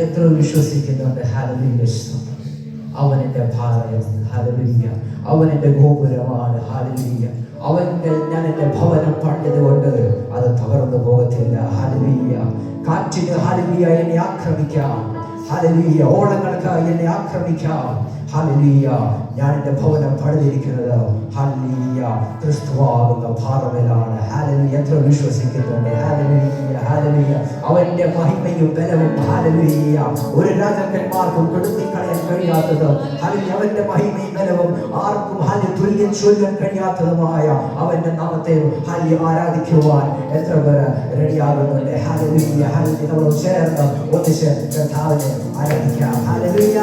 എത്ര വിശ്വസിക്കുന്നുണ്ട്? ഹല്ലേലൂയ. അവൻ എൻ്റെ ഭാരം, ഹല്ലേലൂയ. അവൻ എൻ്റെ ഗോപുരമാണ്, ഹല്ലേലൂയ. ഞാൻ എൻ്റെ ഭവനം പണിതുകൊണ്ട് അത് തകർന്നു പോകത്തില്ല, ഹല്ലേലൂയ. കാറ്റിന് ഹല്ലേലൂയ എന്നെ ആക്രമിക്കാം, ഹല്ലേലൂയ. ഓളങ്ങൾക്ക് എന്നെ ആക്രമിക്കാം, ഹല്ലേലൂയ. ഞാൻ എൻ്റെ ഭവനം പണിതിരിക്കുന്നത് ഹല്ലേലൂയ ക്രിസ്തുവാകുന്ന ഭാരമേലാണ്, ഹല്ലേലൂയ. എത്ര വിശ്വസിക്കുന്നുണ്ട്? Hallelujah, hallelujah. അവന്റെ മഹിമയും ബലവും, ഹല്ലേലൂയ, ഒരു രാജാക്കന്മാർക്കും കൊടുത്തിക്കളയാൻ കഴിയാത്തത്, ഹല്ലേലൂയ. അവന്റെ മഹിമയും ബലവും ആർക്കും തുല്യം ചൊല്ലാൻ കഴിയാത്തതുമായ അവന്റെ നാമത്തെ ഹല്ലേലൂയ ആരാധിക്കുവാൻ എത്ര പേർ റെഡിയാകുന്നുണ്ട്? Hallelujah, hallelujah. നമ്മൾ ചേർന്ന് ഒന്നിച്ച് കർത്താവിനെ ആരാധിക്കാം, ഹല്ലേലൂയ.